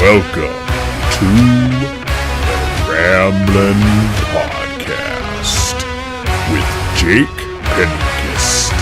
Welcome to the Ramblin Podcast with Jake Pennicust.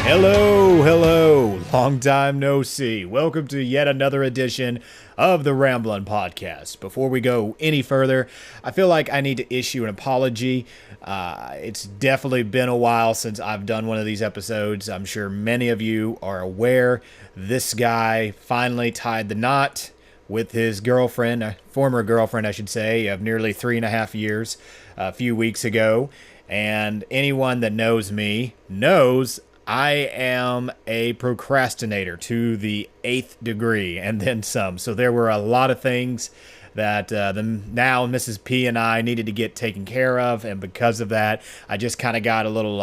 Hello, long time no see. Welcome to yet another edition of the Ramblin Podcast. Before we go any further, I feel like I need to issue an apology. It's definitely been a while since I've done one of these episodes. I'm sure many of you are aware this guy finally tied the knot with his girlfriend, a former girlfriend, I should say, of nearly 3.5 years a few weeks ago. And anyone that knows me knows I am a procrastinator to the 8th degree and then some. So there were a lot of things that now Mrs. P and I needed to get taken care of. And because of that, I just kind of got a little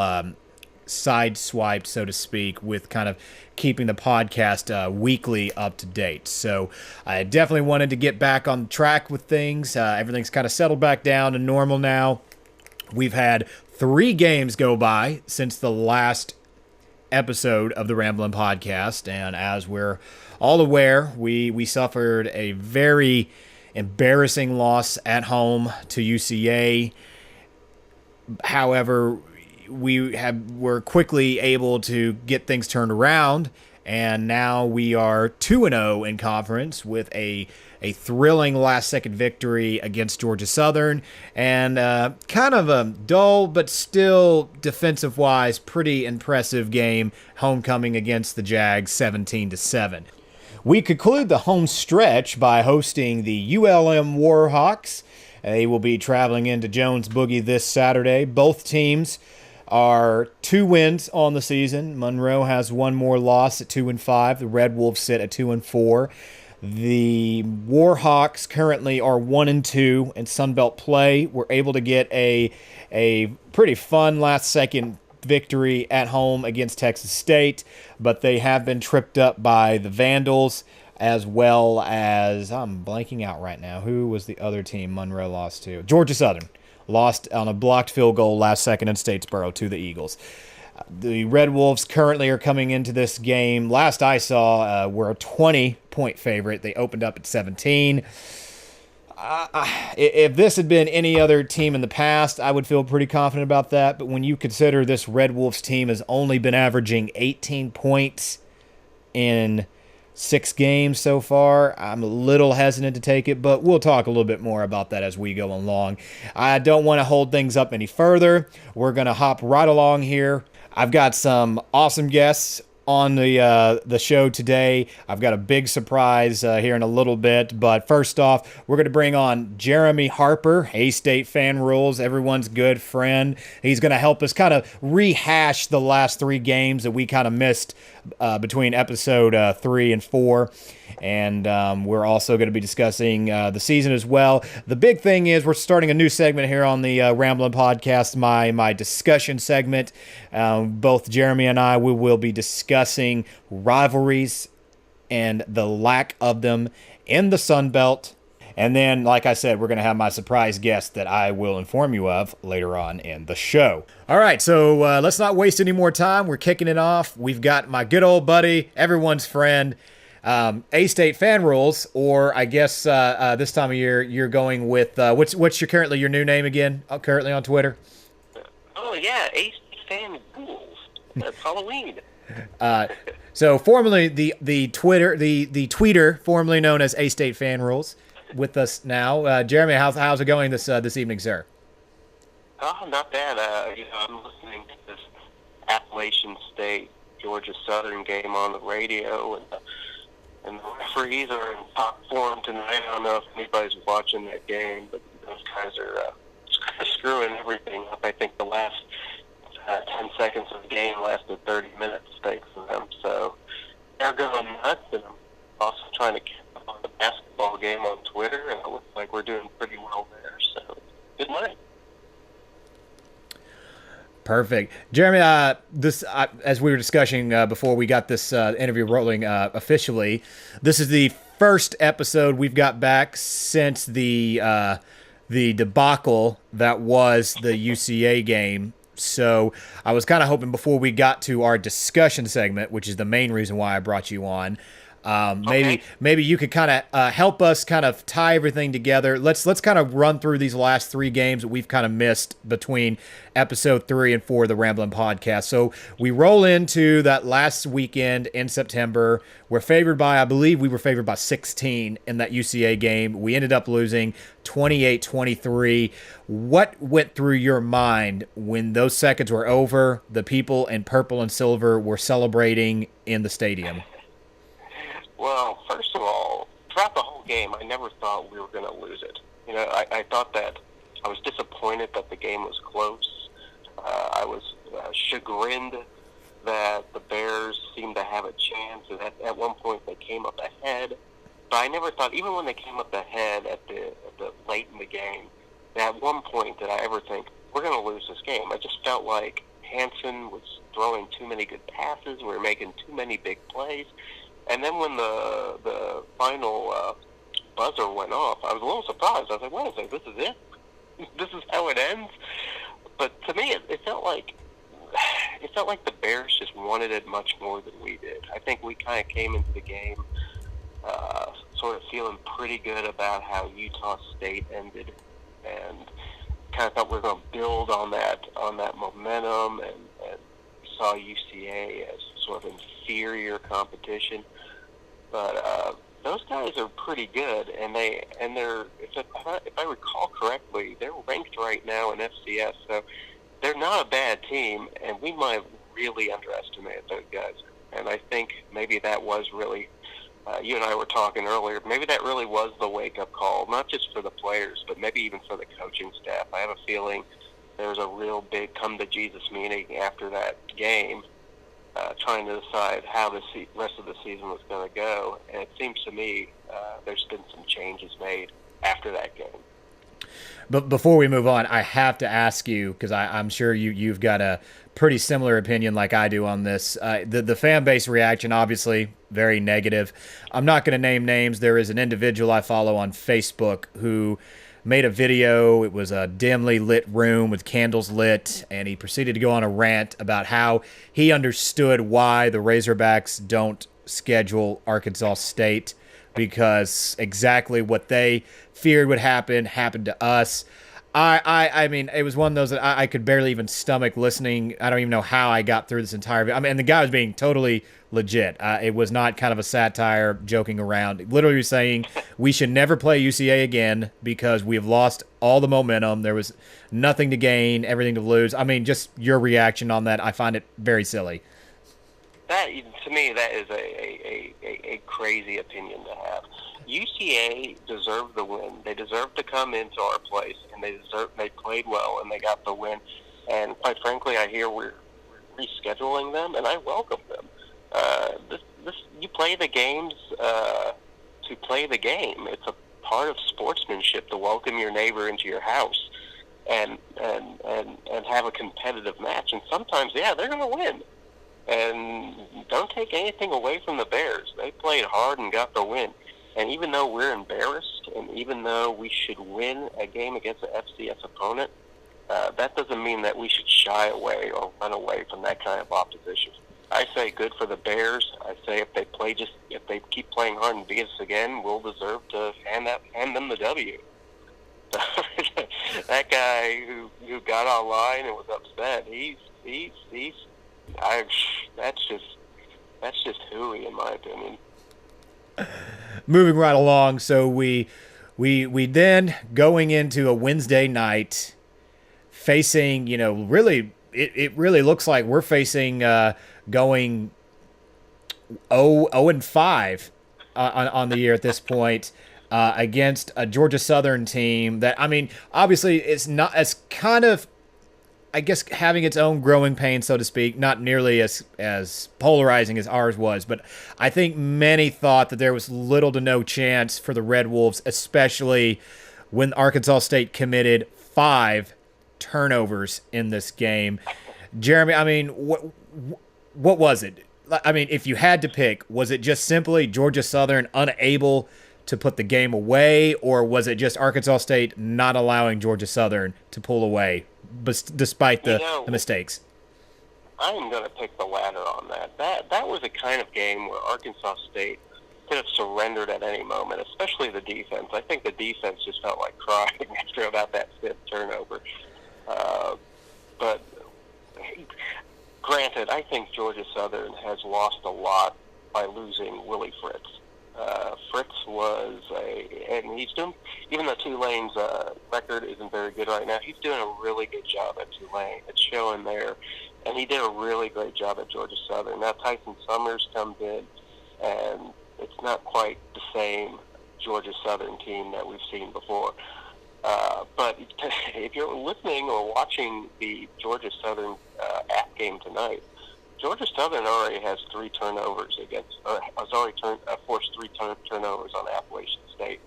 sideswiped, so to speak, with kind of keeping the podcast weekly up to date. So I definitely wanted to get back on track with things. Everything's kind of settled back down to normal now. We've had 3 games go by since the last episode of the Ramblin Podcast, and as we're all aware, we suffered a very embarrassing loss at home to UCA. However, we're quickly able to get things turned around, and now we are 2-0 in conference with a thrilling last-second victory against Georgia Southern, and kind of a dull but still defensive-wise pretty impressive game, homecoming against the Jags 17-7. We conclude the home stretch by hosting the ULM Warhawks. They will be traveling into Jones Boogie this Saturday. Both teams are 2 wins on the season. Monroe has 1 more loss at 2-5. The Red Wolves sit at 2-4. The Warhawks currently are 1-2 in Sunbelt play. We're able to get a pretty fun last-second victory at home against Texas State, but they have been tripped up by the Vandals, as well as, I'm blanking out right now, who was the other team Monroe lost to? Georgia Southern. Lost on a blocked field goal last second in Statesboro to the Eagles. The Red Wolves currently are coming into this game. Last I saw, we're a 20-point favorite. They opened up at 17. If this had been any other team in the past, I would feel pretty confident about that. But when you consider this Red Wolves team has only been averaging 18 points in 6 games so far, I'm a little hesitant to take it, but we'll talk a little bit more about that as we go along. I don't want to hold things up any further. We're going to hop right along here. I've got some awesome guests on the show today. I've got a big surprise here in a little bit, but first off, we're going to bring on Jeremy Harper, AstateFanRules, everyone's good friend. He's going to help us kind of rehash the last 3 games that we kind of missed between episode 3 and 4. And we're also going to be discussing the season as well. The big thing is we're starting a new segment here on the Ramblin Podcast, my discussion segment. Both Jeremy and I, we will be discussing rivalries and the lack of them in the Sunbelt. And then, like I said, we're going to have my surprise guest that I will inform you of later on in the show. All right, so let's not waste any more time. We're kicking it off. We've got my good old buddy, everyone's friend, AstateFanRules, or I guess this time of year you're going with what's your new name again? Currently on Twitter. Oh yeah, AstateFanRules. That's Halloween. So formerly the tweeter formerly known as AstateFanRules, with us now. Jeremy, how's it going this evening, sir? Oh, not bad. I'm listening to this Appalachian State Georgia Southern game on the radio, and the referees are in top form tonight. I don't know if anybody's watching that game, but those guys are screwing everything up. I think the last 10 seconds of the game lasted 30 minutes, thanks to them. So they're going nuts, and I'm also trying to keep up on the basketball game on Twitter, and it looks like we're doing pretty well there. So good night. Perfect. Jeremy, as we were discussing before we got this interview rolling officially, this is the first episode we've got back since the debacle that was the UCA game So I was kind of hoping before we got to our discussion segment, which is the main reason why I brought you on, maybe you could kind of help us kind of tie everything together. Let's kind of run through these last 3 games that we've kind of missed between episode 3 and 4 of the Ramblin Podcast. So we roll into that last weekend in September. I believe we were favored by 16 in that UCA game. We ended up losing 28-23. What went through your mind when those seconds were over, the people in purple and silver were celebrating in the stadium? Well, first of all, throughout the whole game, I never thought we were going to lose it. You know, I thought that I was disappointed that the game was close. I was chagrined that the Bears seemed to have a chance, and at one point they came up ahead. But I never thought, even when they came up ahead at the late in the game, that at one point did I ever think, we're going to lose this game. I just felt like Hansen was throwing too many good passes. We were making too many big plays. And then when the final buzzer went off, I was a little surprised. I was like, wait a second, this is it? This is how it ends? But to me, it felt like the Bears just wanted it much more than we did. I think we kind of came into the game sort of feeling pretty good about how Utah State ended, and kind of thought we were going to build on that momentum, and saw UCA as sort of inferior competition. But those guys are pretty good, and they're if I recall correctly, they're ranked right now in FCS, so they're not a bad team, and we might have really underestimated those guys. And I think maybe that was really, you and I were talking earlier, maybe that really was the wake-up call, not just for the players, but maybe even for the coaching staff. I have a feeling there was a real big come-to-Jesus meeting after that game, trying to decide how the rest of the season was going to go. And it seems to me there's been some changes made after that game. But before we move on, I have to ask you, because I'm sure you've got a pretty similar opinion like I do on this. The fan base reaction, obviously, very negative. I'm not going to name names. There is an individual I follow on Facebook who made a video. It was a dimly lit room with candles lit, and he proceeded to go on a rant about how he understood why the Razorbacks don't schedule Arkansas State, because exactly what they feared would happen happened to us. I mean, it was one of those that I could barely even stomach listening. I don't even know how I got through this entire video. I mean, and the guy was being totally legit. It was not kind of a satire, joking around. Literally was saying we should never play UCA again because we have lost all the momentum. There was nothing to gain, everything to lose. I mean, just your reaction on that, I find it very silly. That, to me, that is a crazy opinion to have. UCA deserved the win. They deserved to come into our place, and they played well, and they got the win. And quite frankly, I hear we're rescheduling them, and I welcome them. You play the games to play the game. It's a part of sportsmanship to welcome your neighbor into your house and have a competitive match. And sometimes, yeah, they're going to win. And don't take anything away from the Bears. They played hard and got the win. And even though we're embarrassed, and even though we should win a game against an FCS opponent, that doesn't mean that we should shy away or run away from that kind of opposition. I say good for the Bears. I say if they keep playing hard and beat us again, we'll deserve to hand them the W. That guy who got online and was upset, that's just hooey, in my opinion. Moving right along, so we then going into a Wednesday night facing, really it really looks like we're facing going 0-5 on the year at this point against a Georgia Southern team that, I mean, obviously it's not as kind of, I guess, having its own growing pains, so to speak, not nearly as polarizing as ours was, but I think many thought that there was little to no chance for the Red Wolves, especially when Arkansas State committed 5 turnovers in this game. Jeremy, I mean, what was it? I mean, if you had to pick, was it just simply Georgia Southern unable to put the game away, or was it just Arkansas State not allowing Georgia Southern to pull away despite the mistakes. I'm going to pick the latter on that. That was a kind of game where Arkansas State could have surrendered at any moment, especially the defense. I think the defense just felt like crying after about that fifth turnover. But granted, I think Georgia Southern has lost a lot by losing Willie Fritz. Fritz was and he's doing, even though Tulane's record isn't very good right now, he's doing a really good job at Tulane. It's showing there. And he did a really great job at Georgia Southern. Now Tyson Summers comes in, and it's not quite the same Georgia Southern team that we've seen before. But if you're listening or watching the Georgia Southern app game tonight, Georgia Southern already has 3 turnovers has already forced 3 turnovers on Appalachian State.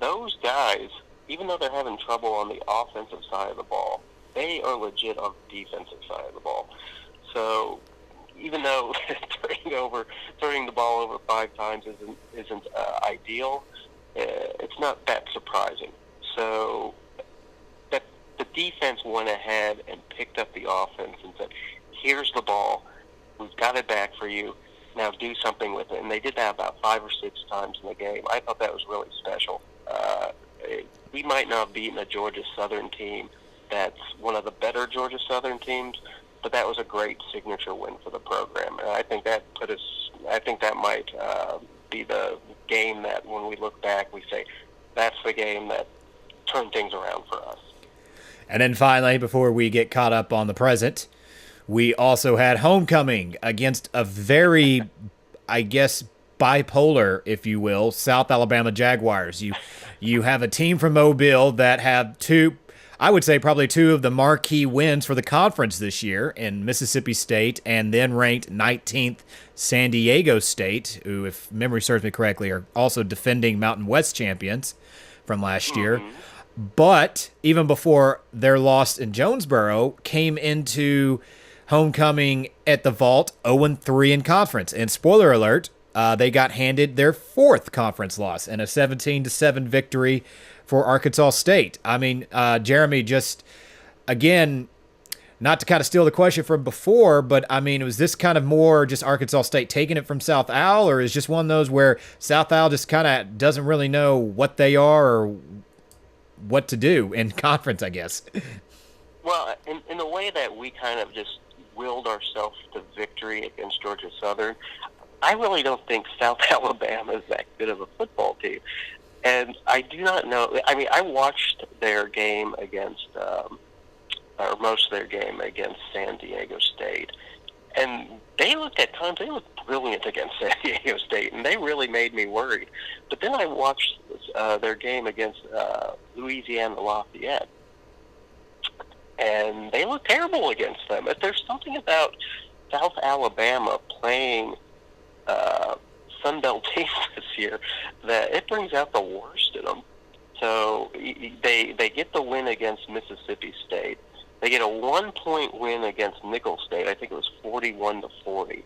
Those guys, even though they're having trouble on the offensive side of the ball, they are legit on the defensive side of the ball. So even though turning the ball over 5 times isn't ideal, it's not that surprising. So that the defense went ahead and picked up the offense and said, "Here's the ball. We've got it back for you. Now do something with it." And they did that about 5 or 6 times in the game. I thought that was really special. We might not have beaten a Georgia Southern team that's one of the better Georgia Southern teams, but that was a great signature win for the program. And I think that might be the game that when we look back, we say, that's the game that turned things around for us. And then finally, before we get caught up on the present, we also had homecoming against a very, I guess, bipolar, if you will, South Alabama Jaguars. You have a team from Mobile that have I would say probably 2 of the marquee wins for the conference this year in Mississippi State and then ranked 19th San Diego State, who, if memory serves me correctly, are also defending Mountain West champions from last year. But even before their loss in Jonesboro, came into homecoming at the Vault 0-3 in conference. And spoiler alert, they got handed their 4th conference loss and a 17-7 victory for Arkansas State. I mean, Jeremy, just, again, not to kind of steal the question from before, but, I mean, was this kind of more just Arkansas State taking it from South Al, or is just one of those where South Al just kind of doesn't really know what they are or what to do in conference, I guess? Well, in the way that we kind of just willed ourselves to victory against Georgia Southern, I really don't think South Alabama is that good of a football team. And I do not know. I mean, I watched their game against, or most of their game against San Diego State, and they looked brilliant against San Diego State, and they really made me worried. But then I watched their game against Louisiana Lafayette, and they looked terrible against them. If there's something about South Alabama playing Sunbelt teams this year that it brings out the worst in them. So they get the win against Mississippi State. They get a 1-point win against Nicholls State. I think it was 41-40.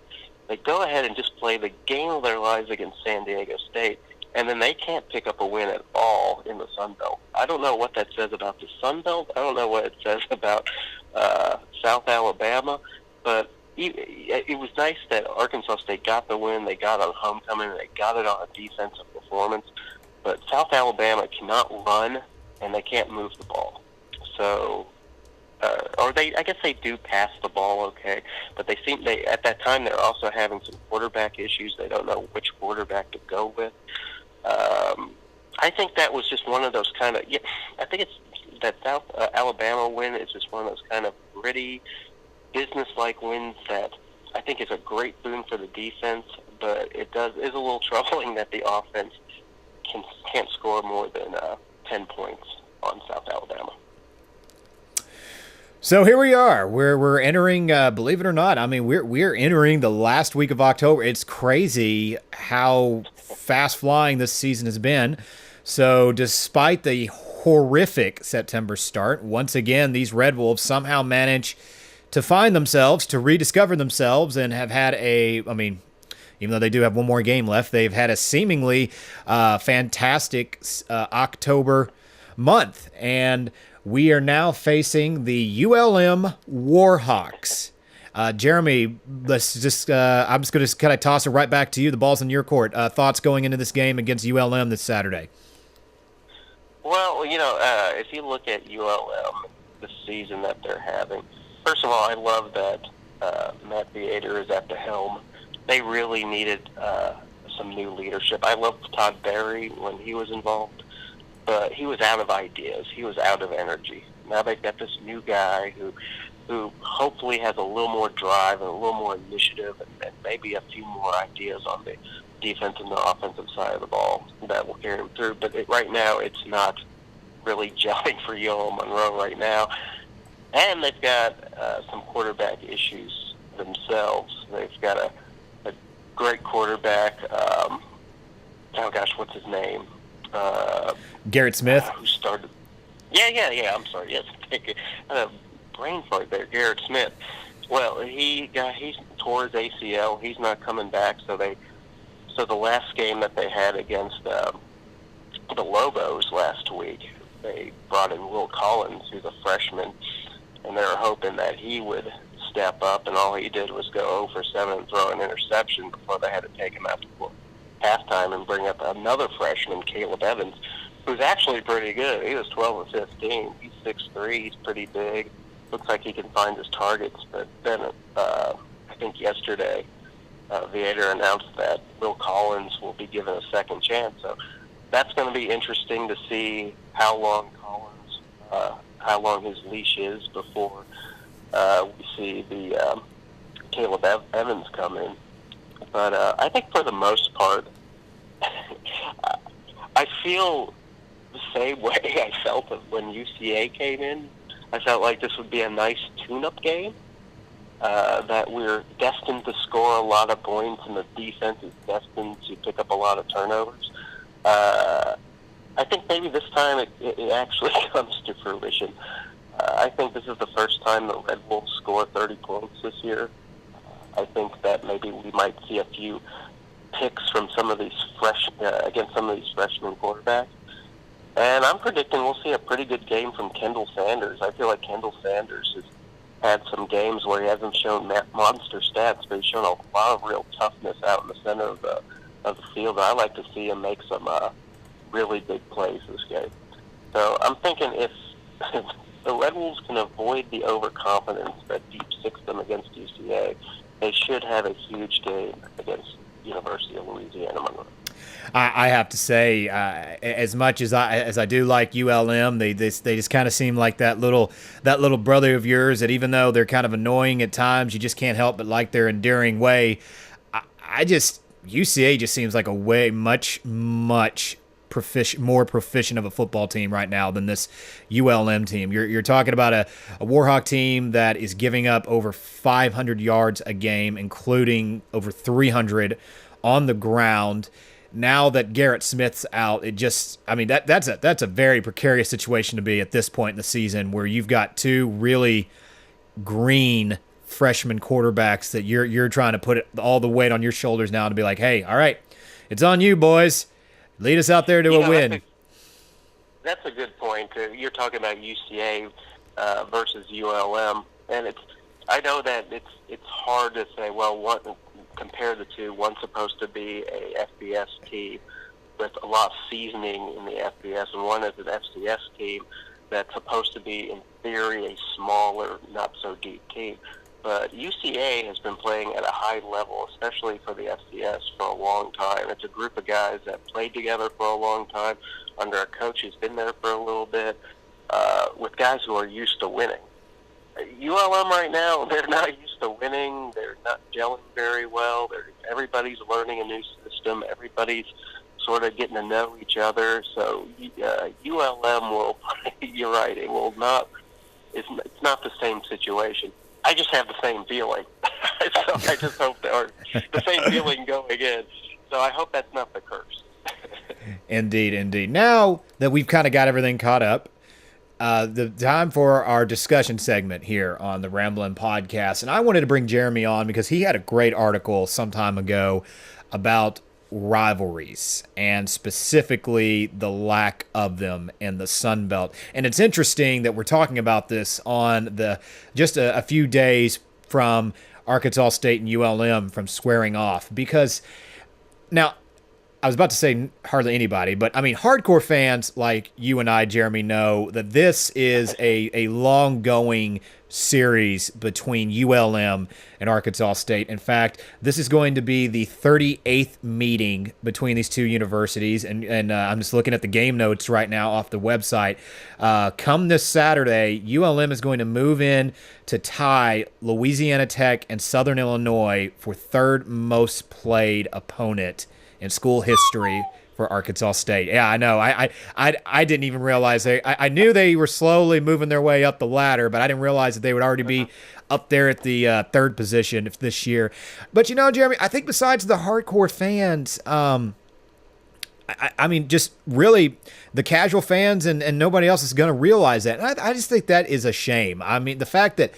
They go ahead and just play the game of their lives against San Diego State, and then they can't pick up a win at all in the Sun Belt. I don't know what that says about the Sun Belt. I don't know what it says about South Alabama, but it was nice that Arkansas State got the win. They got on homecoming, and they got it on a defensive performance. But South Alabama cannot run, and they can't move the ball. So, I guess they do pass the ball okay, but at that time they're also having some quarterback issues. They don't know which quarterback to go with. I think that was just one of those kind of. I think it's that South Alabama win is just one of those kind of gritty, business-like wins that I think is a great boon for the defense, but is a little troubling that the offense can't score more than 10 points on South Alabama. So here we are. We're entering, believe it or not, I mean, we're entering the last week of October. It's crazy how fast flying this season has been. So despite the horrific September start, once again, these Red Wolves somehow manage to find themselves, to rediscover themselves, and have had even though they do have one more game left, they've had a seemingly fantastic October month. And we are now facing the ULM Warhawks. Jeremy, let's just I'm just going to kind of toss it right back to you. The ball's in your court. Thoughts going into this game against ULM this Saturday? Well, if you look at ULM, the season that they're having, first of all, I love that Matt Theater is at the helm. They really needed some new leadership. I loved Todd Berry when he was involved, but he was out of ideas. He was out of energy. Now they've got this new guy who hopefully has a little more drive and a little more initiative and maybe a few more ideas on the defensive and the offensive side of the ball that will carry him through. But right now, it's not really gelling for UL Monroe right now. And they've got some quarterback issues themselves. They've got a great quarterback. What's his name? Garrett Smith. Who started? Yeah. I'm sorry. Yes, brain fart there. Garrett Smith. Well, he tore his ACL. He's not coming back. So the last game that they had against the Lobos last week, they brought in Will Collins, who's a freshman, and they were hoping that he would step up. And all he did was go 0 for 7 and throw an interception before they had to take him out to halftime and bring up another freshman, Caleb Evans, who's actually pretty good. He was 12 and 15. He's 6'3". He's pretty big. Looks like he can find his targets. But then I think yesterday, Viator announced that Will Collins will be given a second chance. So that's going to be interesting to see how long his leash is before we see the Caleb Evans come in. But I think for the most part, I feel the same way I felt when UCA came in. I felt like this would be a nice tune-up game, that we're destined to score a lot of points and the defense is destined to pick up a lot of turnovers. I think maybe this time it actually comes to fruition. I think this is the first time the Red Wolves score 30 points this year. I think that maybe we might see a few picks from some of these against some of these freshman quarterbacks. And I'm predicting we'll see a pretty good game from Kendall Sanders. I feel like Kendall Sanders has had some games where he hasn't shown monster stats, but he's shown a lot of real toughness out in the center of the field. I like to see him make some really big plays this game. So I'm thinking if the Red Wolves can avoid the overconfidence that deep sixed them against UCA, they should have a huge game against University of Louisiana Monroe. I have to say, as much as I do like ULM, they just kind of seem like that little brother of yours that even though they're kind of annoying at times, you just can't help but like their endearing way. UCA just seems like a way much more proficient of a football team right now than this ULM team. You're talking about a Warhawk team that is giving up over 500 yards a game, including over 300 on the ground. Now that Garrett Smith's out, that's a very precarious situation to be at this point in the season, where you've got two really green freshman quarterbacks that you're trying to put all the weight on your shoulders now to be like, hey, all right, it's on you, boys. Lead us out there to a win. That's a good point. You're talking about UCA versus ULM, and I know that it's hard to say, well, compare the two. One's supposed to be a FBS team with a lot of seasoning in the FBS, and one is an FCS team that's supposed to be, in theory, a smaller, not-so-deep team. But UCA has been playing at a high level, especially for the FCS, for a long time. It's a group of guys that played together for a long time under a coach who's been there for a little bit, with guys who are used to winning. ULM right now, they're not used to winning. They're not gelling very well. Everybody's learning a new system. Everybody's sort of getting to know each other. So ULM will, you're right, it will not, it's not the same situation. I just have the same feeling. So I just hope the same feeling going in. So I hope that's not the curse. Indeed. Now that we've kind of got everything caught up, the time for our discussion segment here on the Ramblin Podcast. And I wanted to bring Jeremy on because he had a great article some time ago about rivalries, and specifically the lack of them in the Sunbelt. And it's interesting that we're talking about this on just a few days from Arkansas State and ULM from squaring off, because now I was about to say hardly anybody, but I mean, hardcore fans like you and I, Jeremy, know that this is a long-going series between ULM and Arkansas State. In fact, this is going to be the 38th meeting between these two universities, and I'm just looking at the game notes right now off the website. Come this Saturday, ULM is going to move in to tie Louisiana Tech and Southern Illinois for third most played opponent in school history for Arkansas State. Yeah, I know. I didn't even realize I knew they were slowly moving their way up the ladder, but I didn't realize that they would already be up there at the third position this year. But Jeremy, I think besides the hardcore fans, I mean, just really the casual fans and nobody else is going to realize that. And I just think that is a shame. I mean, the fact that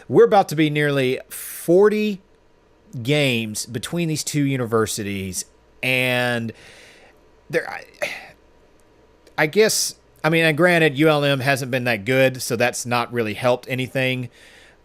we're about to be nearly 40 games between these two universities. And I guess, I mean, and granted, ULM hasn't been that good, so that's not really helped anything,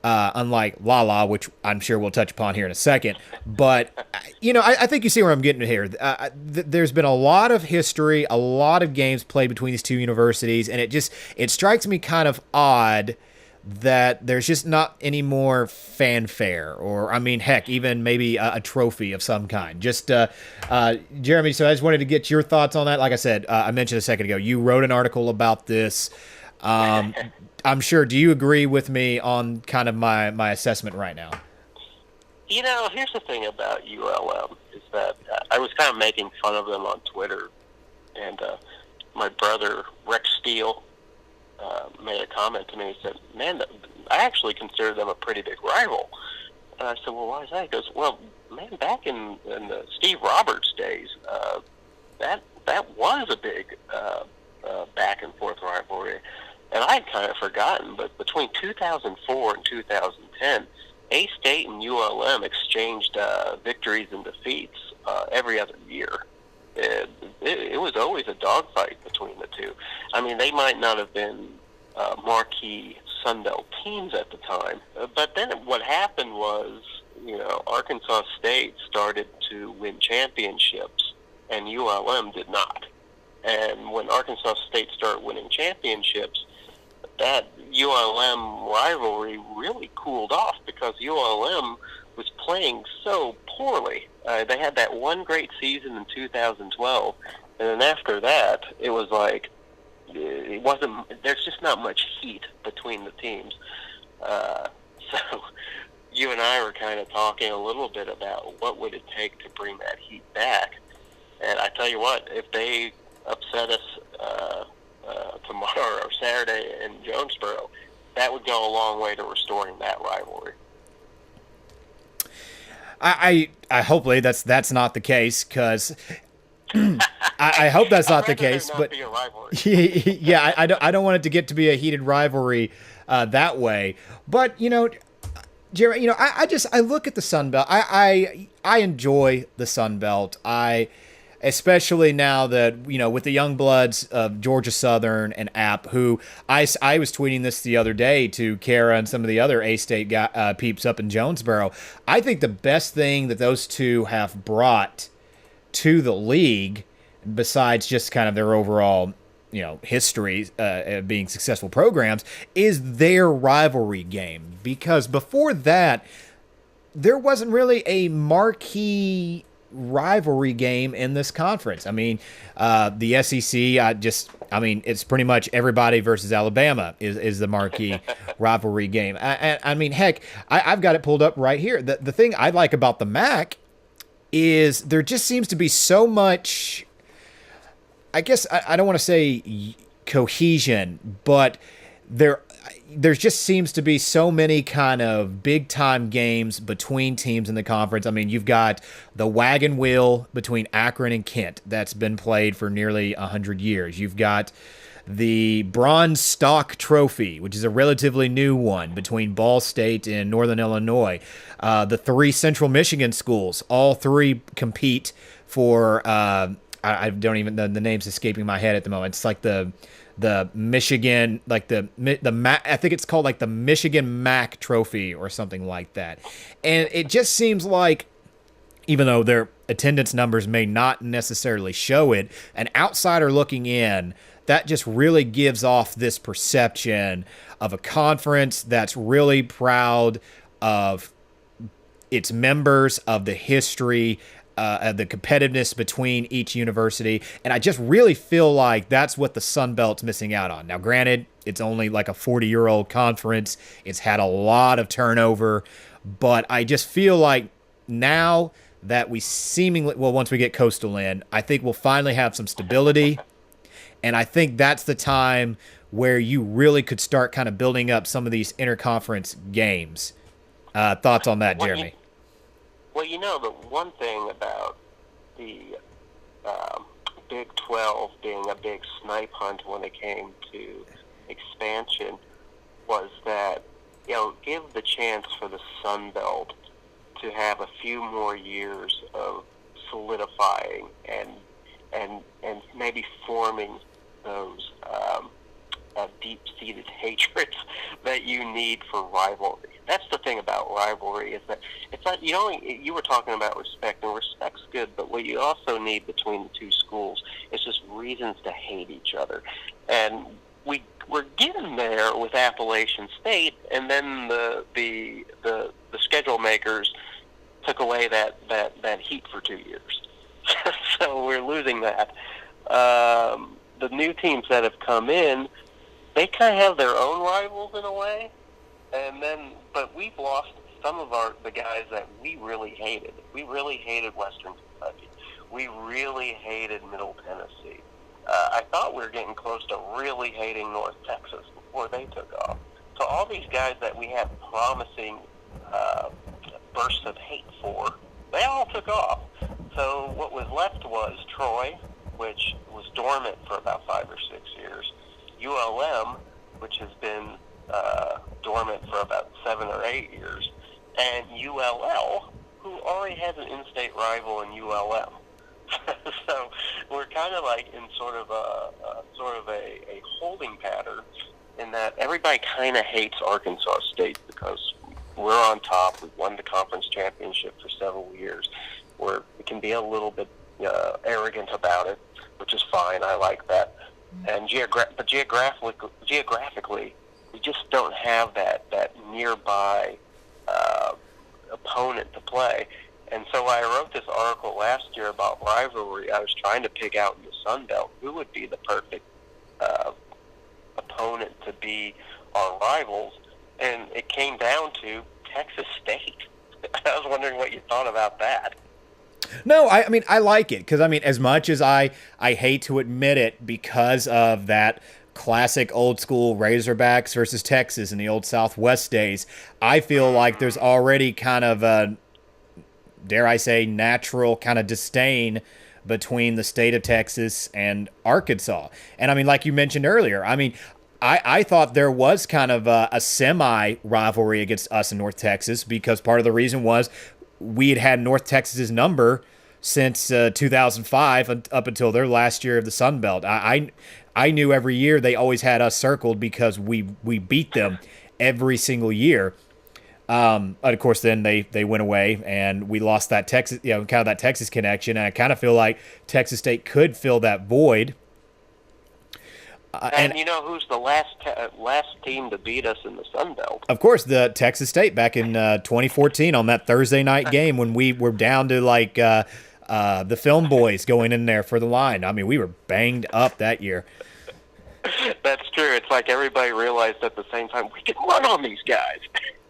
unlike Lala, which I'm sure we'll touch upon here in a second. But, I think you see where I'm getting here. There's been a lot of history, a lot of games played between these two universities, and it strikes me kind of odd that there's just not any more fanfare, or, I mean, heck, even maybe a trophy of some kind. Just, Jeremy, so I just wanted to get your thoughts on that. Like I said, I mentioned a second ago, you wrote an article about this. I'm sure, do you agree with me on kind of my assessment right now? Here's the thing about ULM, is that I was kind of making fun of them on Twitter, and my brother, Rex Steele, made a comment to me. He said, man, I actually consider them a pretty big rival. And I said, well, why is that? He goes, well, man, back in the Steve Roberts days, that was a big back and forth rivalry. And I had kind of forgotten, but between 2004 and 2010, A-State and ULM exchanged victories and defeats every other year. It was always a dogfight between the two. I mean, they might not have been marquee Sunbelt teams at the time, but then what happened was, Arkansas State started to win championships, and ULM did not. And when Arkansas State started winning championships, that ULM rivalry really cooled off because ULM was playing so poorly. They had that one great season in 2012, and then after that, it was like there's just not much heat between the teams. So you and I were kind of talking a little bit about what would it take to bring that heat back. And I tell you what, if they upset us tomorrow or Saturday in Jonesboro, that would go a long way to restoring that rivalry. I hopefully that's not the case, because I hope that's not the case. But yeah, I don't want it to get to be a heated rivalry that way. But Jerry, I look at the Sunbelt. I enjoy the Sunbelt. Especially now that, with the young bloods of Georgia Southern and App, who I was tweeting this the other day to Kara and some of the other A-State peeps up in Jonesboro. I think the best thing that those two have brought to the league, besides just kind of their overall, history, being successful programs, is their rivalry game. Because before that, there wasn't really a marquee rivalry game in this conference. I mean, the SEC, it's pretty much everybody versus Alabama is the marquee rivalry game. I mean, heck, I've got it pulled up right here. The thing I like about the MAC is there just seems to be so much, I guess I don't want to say cohesion, but there just seems to be so many kind of big-time games between teams in the conference. I mean, you've got the wagon wheel between Akron and Kent that's been played for nearly 100 years. You've got the Bronze Stalk Trophy, which is a relatively new one between Ball State and Northern Illinois. The three Central Michigan schools, all three compete for I don't even the name's escaping my head at the moment. It's like the Michigan, like the I think it's called like the Michigan Mac Trophy or something like that. And it just seems like, even though their attendance numbers may not necessarily show it, an outsider looking in, that just really gives off this perception of a conference that's really proud of its members, of the history, the competitiveness between each university. And I just really feel like that's what the Sun Belt's missing out on. Now, granted, it's only like a 40-year-old conference. It's had a lot of turnover. But I just feel like now that we seemingly, well, once we get Coastal in, I think we'll finally have some stability. And I think that's the time where you really could start kind of building up some of these interconference games. Thoughts on that, Jeremy? Well, the one thing about the Big 12 being a big snipe hunt when it came to expansion was that, give the chance for the Sun Belt to have a few more years of solidifying and maybe forming those deep-seated hatreds that you need for rivalry. That's the thing about rivalry, is that it's not, you were talking about respect, and respect's good, but what you also need between the two schools is just reasons to hate each other. And we're getting there with Appalachian State, and then the schedule makers took away that heat for 2 years. So we're losing that. The new teams that have come in, they kind of have their own rivals in a way, but we've lost some of the guys that we really hated. We really hated Western Kentucky. We really hated Middle Tennessee. I thought we were getting close to really hating North Texas before they took off. So all these guys that we had promising bursts of hate for, they all took off. So what was left was Troy, which was dormant for about 5 or 6 years, ULM, which has been dormant for about 7 or 8 years, and ULL, who already has an in-state rival in ULM. So we're kind of like in sort of a holding pattern, in that everybody kind of hates Arkansas State because we're on top. We've won the conference championship for several years. We can be a little bit arrogant about it, which is fine. I like that. And geographically, we just don't have that nearby opponent to play. And so I wrote this article last year about rivalry. I was trying to pick out in the Sun Belt who would be the perfect opponent to be our rivals, and it came down to Texas State. I was wondering what you thought about that. No, I mean, I like it because, I mean, as much as I hate to admit it, because of that classic old school Razorbacks versus Texas in the old Southwest days, I feel like there's already kind of a, dare I say, natural kind of disdain between the state of Texas and Arkansas. And I mean, like you mentioned earlier, I mean, I thought there was kind of a semi-rivalry against us in North Texas, because part of the reason was we had North Texas's number since 2005 up until their last year of the Sun Belt. I knew every year they always had us circled because we beat them every single year. But of course, then they went away and we lost that Texas, kind of that Texas connection. And I kind of feel like Texas State could fill that void. And you know who's the last team to beat us in the Sun Belt? Of course, the Texas State back in 2014 on that Thursday night game when we were down to like the film boys going in there for the line. I mean, we were banged up that year. That's true. It's like everybody realized at the same time, we can run on these guys.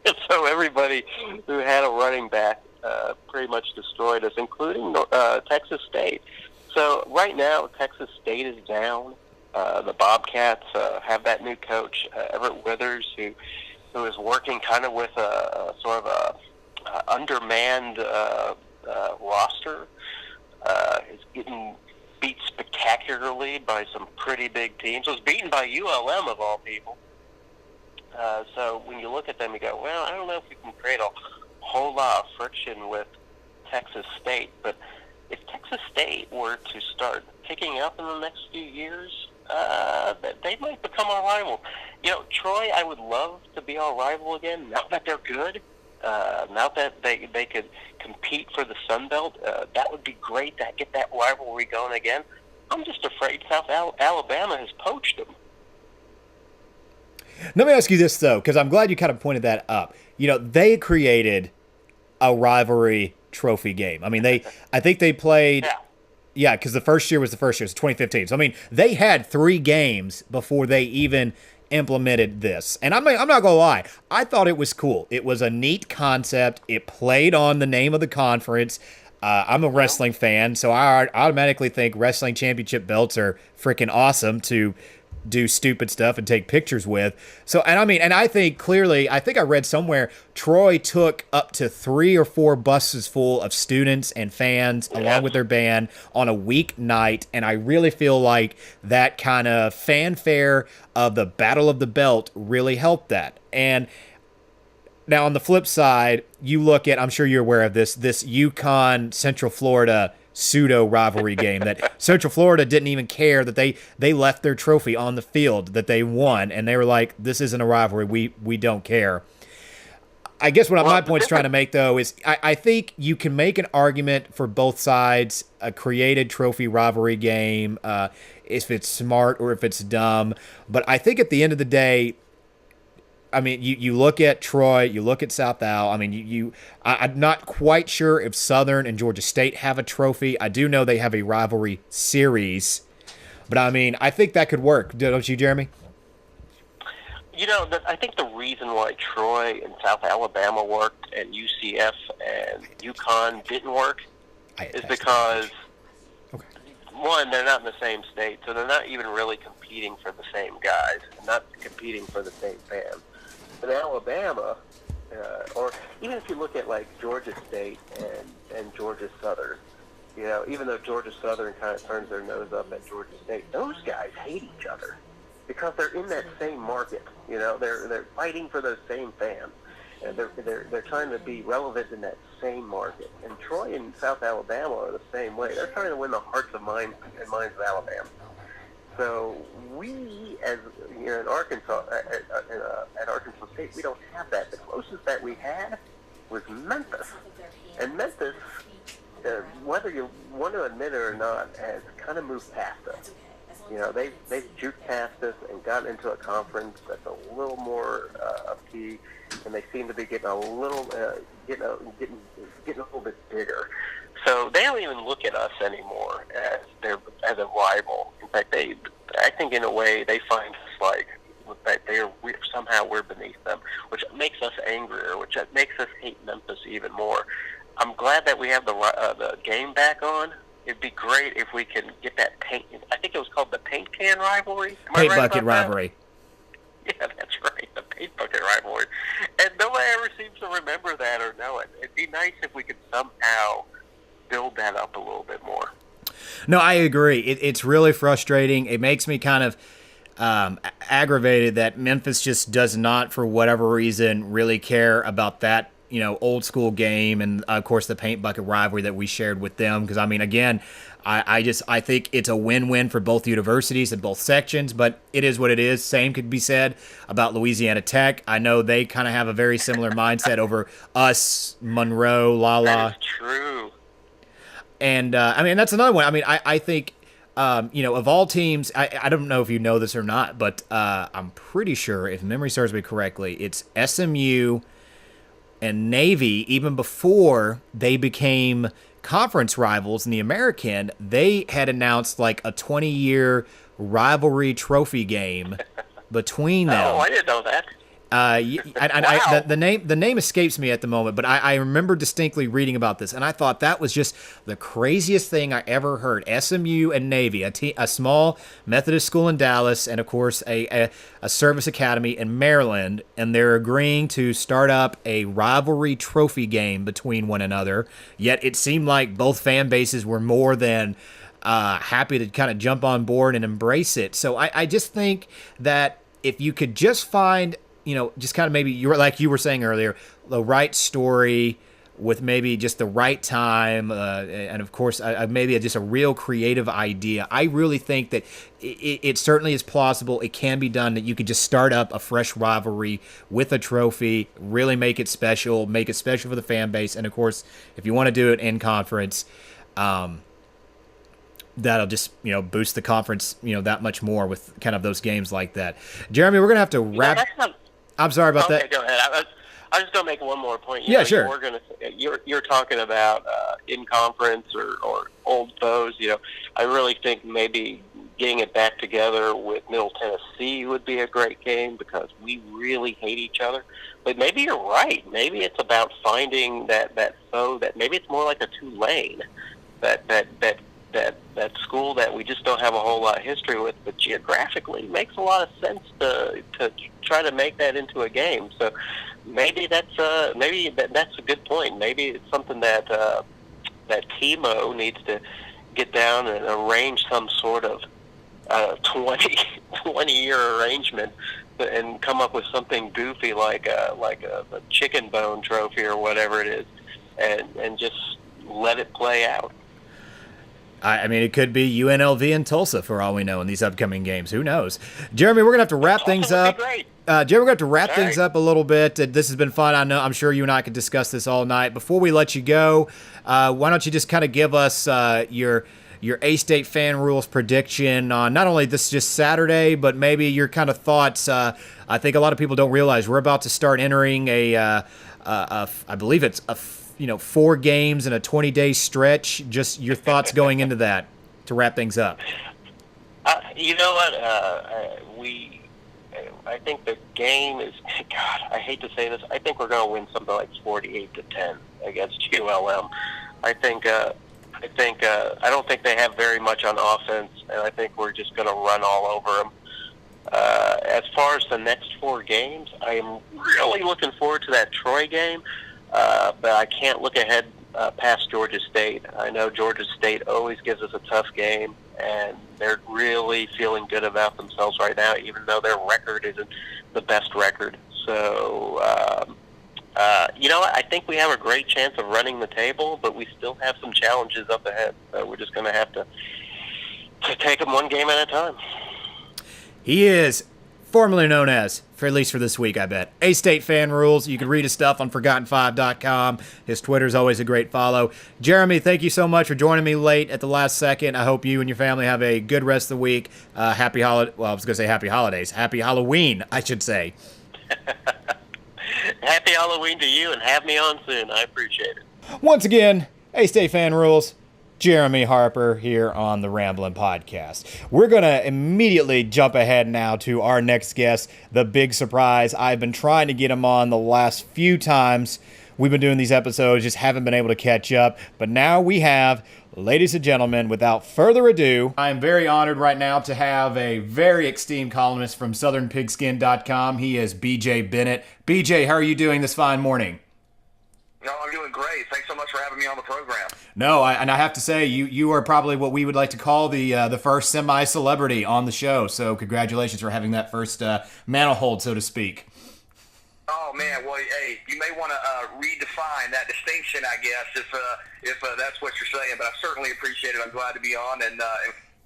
And so everybody who had a running back pretty much destroyed us, including Texas State. So right now, Texas State is down. The Bobcats have that new coach, Everett Withers, who is working kind of with a sort of a undermanned roster. Is getting beat spectacularly by some pretty big teams. Was beaten by ULM of all people. So when you look at them, you go, well, I don't know if we can create a whole lot of friction with Texas State, but if Texas Texas State were to start picking up in the next few years, they might become our rival. Troy, I would love to be our rival again. Now that they're good, now that they could compete for the Sunbelt, that would be great to get that rivalry going again. I'm just afraid South Alabama has poached them. Let me ask you this, though, because I'm glad you kind of pointed that up. They created a rivalry trophy game. I mean, I think they played... Yeah, because the first year was 2015. So, I mean, they had 3 games before they even implemented this. And I'm not going to lie. I thought it was cool. It was a neat concept. It played on the name of the conference. I'm a wrestling fan, so I automatically think wrestling championship belts are freaking awesome to do stupid stuff and take pictures with. So, and I think clearly, I think I read somewhere Troy took up to 3 or 4 buses full of students and fans along with their band on a weeknight. And I really feel like that kind of fanfare of the Battle of the Belt really helped that. And now on the flip side, you look at, I'm sure you're aware of this UConn Central Florida pseudo rivalry game that Central Florida didn't even care that they left their trophy on the field that they won, and they were like, this isn't a rivalry, we don't care. I guess what my point's trying to make, though, is I think you can make an argument for both sides, a created trophy rivalry game, if it's smart or if it's dumb. But I think at the end of the day, I mean, you look at Troy, you look at South Al. I mean, I'm not quite sure if Southern and Georgia State have a trophy. I do know they have a rivalry series, but I mean, I think that could work. Don't you, Jeremy? I think the reason why Troy and South Alabama worked and UCF and UConn didn't work is because, one, they're not in the same state, so they're not even really competing for the same guys, not competing for the same fans. In Alabama, or even if you look at like Georgia State and Georgia Southern, even though Georgia Southern kind of turns their nose up at Georgia State, those guys hate each other because they're in that same market. They're fighting for those same fans, and they're trying to be relevant in that same market. And Troy and South Alabama are the same way. They're trying to win the hearts and minds of Alabama. So we, as in Arkansas, at Arkansas State, we don't have that. The closest that we had was Memphis, and Memphis, whether you want to admit it or not, has kind of moved past us. They've juked past us and gotten into a conference that's a little more upbeat, and they seem to be getting a little getting a little bit bigger. So they don't even look at us anymore as a rival. In fact, I think in a way they find us like that somehow we're beneath them, which makes us angrier, which makes us hate Memphis even more. I'm glad that we have the game back on. It'd be great if we can get that paint. I think it was called the paint can rivalry. Paint bucket rivalry. Yeah, that's right, the paint bucket rivalry. And nobody ever seems to remember that or know it. It'd be nice if we could somehow build that up a little bit more. No, I agree. It's really frustrating. It makes me kind of aggravated that Memphis just does not, for whatever reason, really care about that, old school game, and of course the paint bucket rivalry that we shared with them. Because I mean, again, I think it's a win-win for both universities and both sections, but it is what it is. Same could be said about Louisiana Tech. I know they kind of have a very similar mindset over us, Monroe, Lala. That is true. And that's another one. I mean, I think, of all teams, I don't know if you know this or not, but I'm pretty sure, if memory serves me correctly, it's SMU and Navy, even before they became conference rivals in the American, they had announced like a 20-year rivalry trophy game between them. Oh, I didn't know that. Wow. The name escapes me at the moment, but I remember distinctly reading about this, and I thought that was just the craziest thing I ever heard. SMU and Navy, a small Methodist school in Dallas, and of course a service academy in Maryland, and they're agreeing to start up a rivalry trophy game between one another. Yet it seemed like both fan bases were more than happy to kind of jump on board and embrace it. So I just think that if you could just find, just kind of maybe, like you were saying earlier, the right story, with maybe just the right time, and of course, maybe just a real creative idea. I really think that it certainly is plausible. It can be done, that you could just start up a fresh rivalry with a trophy, really make it special for the fan base. And of course, if you want to do it in conference, that'll just, boost the conference, that much more with kind of those games like that. Jeremy, we're going to have to wrap. I'm sorry about that. Okay, go ahead. I was just going to make one more point. Sure. You're talking about in conference or old foes. I really think maybe getting it back together with Middle Tennessee would be a great game because we really hate each other. But maybe you're right. Maybe it's about finding that foe that maybe it's more like a Tulane, that school that we just don't have a whole lot of history with, but geographically it makes a lot of sense to try to make that into a game. So maybe that's a good point. Maybe it's something that Timo needs to get down and arrange some sort of 20-year arrangement and come up with something goofy like a chicken bone trophy or whatever it is, and just let it play out. I mean, it could be UNLV and Tulsa for all we know in these upcoming games. Who knows? Jeremy, we're going to have to wrap things up. Jeremy, we're going to have to wrap things up a little bit. This has been fun. I'm sure you and I could discuss this all night. Before we let you go, why don't you just kind of give us your A-State Fan Rules prediction on not only this just Saturday, but maybe your kind of thoughts. I think a lot of people don't realize we're about to start entering I believe it's a 4 games in a 20-day stretch. Just your thoughts going into that to wrap things up. You know what? I think the game is. God, I hate to say this. I think we're going to win something like 48-10 against ULM. I don't think they have very much on offense, and I think we're just going to run all over them. As far as the next 4 games, I am really looking forward to that Troy game. But I can't look ahead past Georgia State. I know Georgia State always gives us a tough game, and they're really feeling good about themselves right now, even though their record isn't the best record. So, I think we have a great chance of running the table, but we still have some challenges up ahead. So we're just going to have to take them one game at a time. He is formerly known as, for at least for this week, I bet, A-State Fan Rules. You can read his stuff on ForgottenFive.com. His Twitter's always a great follow. Jeremy, thank you so much for joining me late at the last second. I hope you and your family have a good rest of the week. Happy holiday. Well, I was going to say happy holidays. Happy Halloween, I should say. Happy Halloween to you, and have me on soon. I appreciate it. Once again, A-State Fan Rules, Jeremy Harper here on the Ramblin Podcast. We're going to immediately jump ahead now to our next guest, the big surprise. I've been trying to get him on the last few times we've been doing these episodes, just haven't been able to catch up. But now we have, ladies and gentlemen, without further ado, I am very honored right now to have a very esteemed columnist from SouthernPigskin.com. He is BJ Bennett. BJ, how are you doing this fine morning? No, I'm doing great. Thanks so much for having me on the program. No, and I have to say, you are probably what we would like to call the first semi-celebrity on the show. So congratulations for having that first mantle hold, so to speak. Oh man, well, hey, you may want to redefine that distinction, I guess, if that's what you're saying. But I certainly appreciate it. I'm glad to be on, and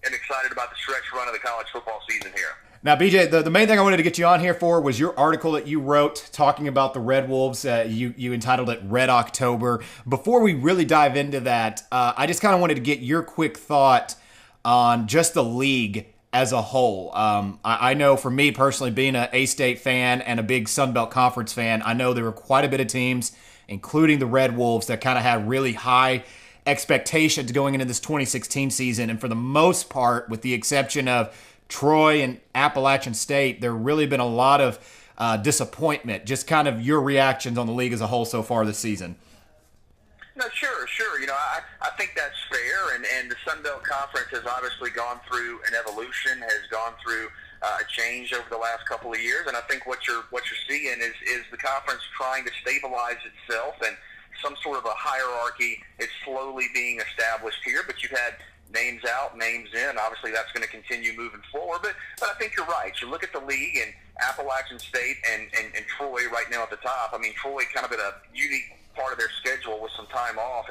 excited about the stretch run of the college football season here. Now, BJ, the main thing I wanted to get you on here for was your article that you wrote talking about the Red Wolves. You entitled it Red October. Before we really dive into that, I just kind of wanted to get your quick thought on just the league as a whole. I know for me personally, being an A-State fan and a big Sunbelt Conference fan, I know there were quite a bit of teams, including the Red Wolves, that kind of had really high expectations going into this 2016 season. And for the most part, with the exception of Troy and Appalachian State, there really been a lot of disappointment. Just kind of your reactions on the league as a whole so far this season. No, sure. I think that's fair, and the Sun Belt Conference has obviously gone through an evolution, has gone through a change over the last couple of years, and I think what you're seeing is the conference trying to stabilize itself, and some sort of a hierarchy is slowly being established here, but you've had names out, names in. Obviously, that's going to continue moving forward. But I think you're right. You look at the league, and Appalachian State and Troy right now at the top. I mean, Troy kind of at a unique part of their schedule with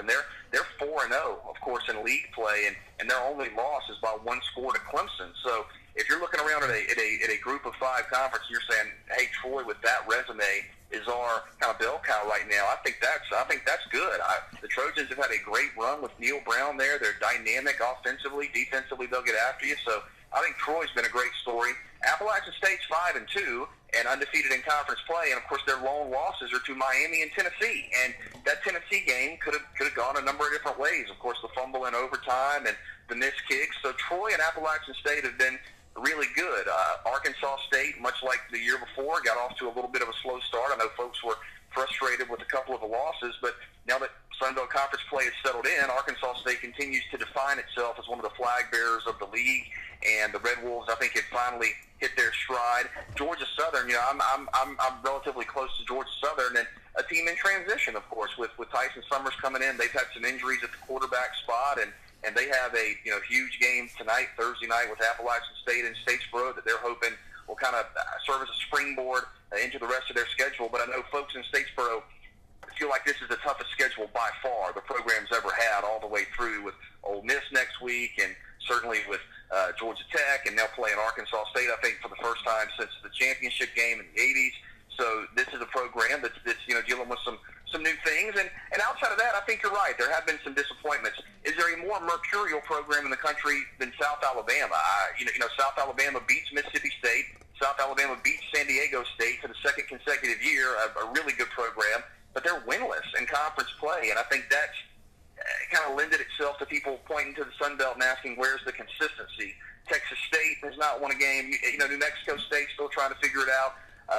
and they're 4-0, of course, in league play, and their only loss is by 1 score to Clemson. So if you're looking around at a group of 5 conference, you're saying, hey, Troy with that resume is our kind of bell cow right now. I think that's good. The Trojans have had a great run with Neil Brown there. They're dynamic offensively, defensively. They'll get after you. So I think Troy's been a great story. Appalachian State's 5-2 and undefeated in conference play, and of course their lone losses are to Miami and Tennessee. And that Tennessee game could have gone a number of different ways. Of course, the fumble in overtime and the missed kicks. So Troy and Appalachian State have been really good. Arkansas State, much like the year before, got off to a little bit of a slow start. I know folks were frustrated with a couple of the losses, but now that Sunbelt Conference play is settled in, Arkansas State continues to define itself as one of the flag bearers of the league, and the Red Wolves, I think, have finally hit their stride. Georgia Southern, I'm relatively close to Georgia Southern, and a team in transition, of course, with Tyson Summers coming in. They've had some injuries at the quarterback spot, and they have a huge game tonight, Thursday night, with Appalachian State and Statesboro that they're hoping will kind of serve as a springboard into the rest of their schedule. But I know folks in Statesboro feel like this is the toughest schedule by far the program's ever had, all the way through with Ole Miss next week, and certainly with Georgia Tech, and they'll play in Arkansas State, I think, for the first time since the championship game in the 80s. So this is a program that's dealing with some new things. And outside of that, I think you're right. There have been some disappointments. Is there a more mercurial program in the country than South Alabama? South Alabama beats Mississippi State. South Alabama beats San Diego State for the second consecutive year, a really good program. But they're winless in conference play, and I think that's kind of lended itself to people pointing to the Sun Belt and asking, where's the consistency? Texas State has not won a game. New Mexico State still trying to figure it out.